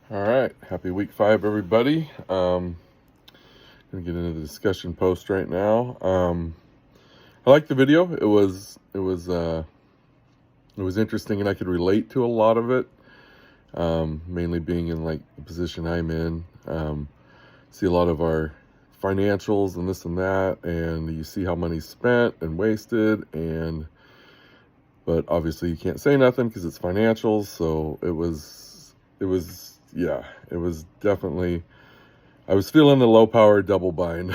All right, happy week 5, everybody. Gonna get into the discussion post right now. I liked the video. It was interesting, and I could relate to a lot of it. Mainly being in like the position I'm in. See a lot of our financials and this and that, and you see how money's spent and wasted, but obviously you can't say nothing because it's financials. So it was definitely, I was feeling the low power double bind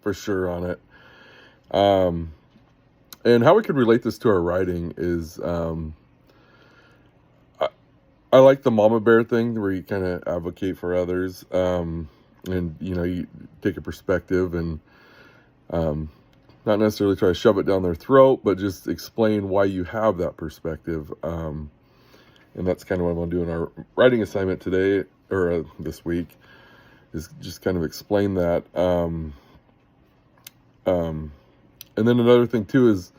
for sure on it. And how we could relate this to our writing is, I like the mama bear thing where you kind of advocate for others, and you take a perspective and not necessarily try to shove it down their throat, but just explain why you have that perspective. And that's kind of what I'm going to do in our writing assignment today, or this week, is just kind of explain that. And then another thing too is,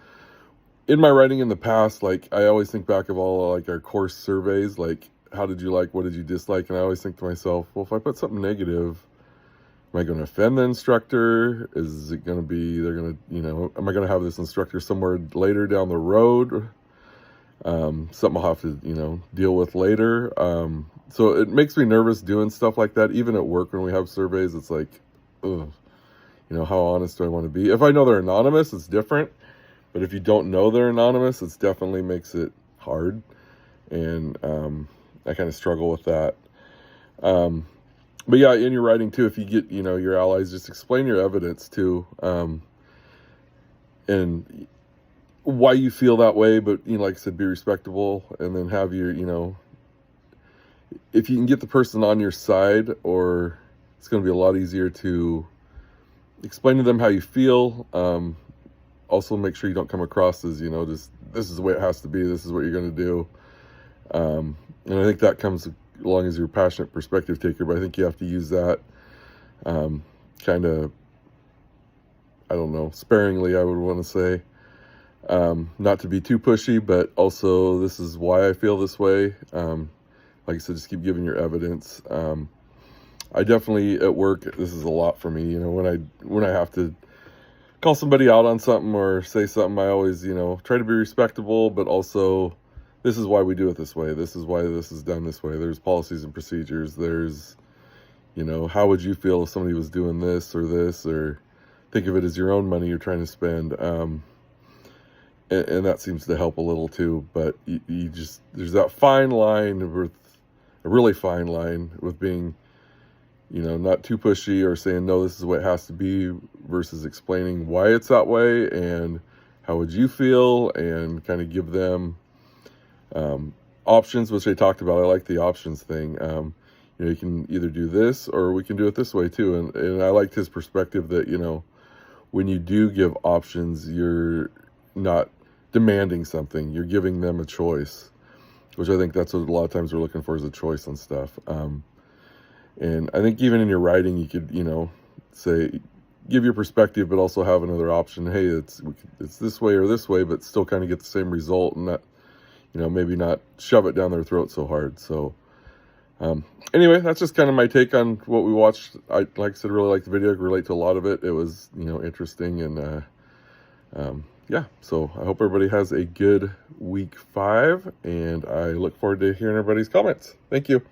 in my writing in the past, like I always think back of all like our course surveys, like how did you like, what did you dislike? And I always think to myself, well, if I put something negative, am I going to offend the instructor? Is it going to be, am I going to have this instructor somewhere later down the road? Something I'll have to, deal with later. So it makes me nervous doing stuff like that. Even at work when we have surveys, it's like, ugh, how honest do I want to be? If I know they're anonymous, it's different. But if you don't know they're anonymous, it definitely makes it hard. And I kind of struggle with that. But yeah, in your writing too, if you get, your allies, just explain your evidence too. And why you feel that way, but, like I said, be respectable, and then have your, if you can get the person on your side, or it's going to be a lot easier to explain to them how you feel. Also make sure you don't come across as, just, this is the way it has to be, this is what you're going to do. And I think that comes along as your passionate perspective taker, but I think you have to use that kind of, I don't know, sparingly, I would want to say. Not to be too pushy, but also this is why I feel this way. Like I said, just keep giving your evidence. I definitely, at work, this is a lot for me. When I have to call somebody out on something or say something, I always, try to be respectable, but also, this is why we do it this way. This is why this is done this way. There's policies and procedures. There's, how would you feel if somebody was doing this, or think of it as your own money you're trying to spend. And that seems to help a little too, but you just, there's that fine line, a really fine line with being, not too pushy or saying, no, this is what it has to be, versus explaining why it's that way and how would you feel, and kind of give them options, which I talked about. I like the options thing. You can either do this or we can do it this way too. And I liked his perspective that, when you do give options, you're not demanding something, you're giving them a choice, which I think that's what a lot of times we're looking for, is a choice on stuff. And I think even in your writing, you could, say, give your perspective, but also have another option. Hey, it's this way or this way, but still kind of get the same result, and not, maybe not shove it down their throat so hard. So anyway, that's just kind of my take on what we watched. I, like I said, really liked the video. I could relate to a lot of it. It was, interesting, and yeah, so I hope everybody has a good week 5, and I look forward to hearing everybody's comments. Thank you.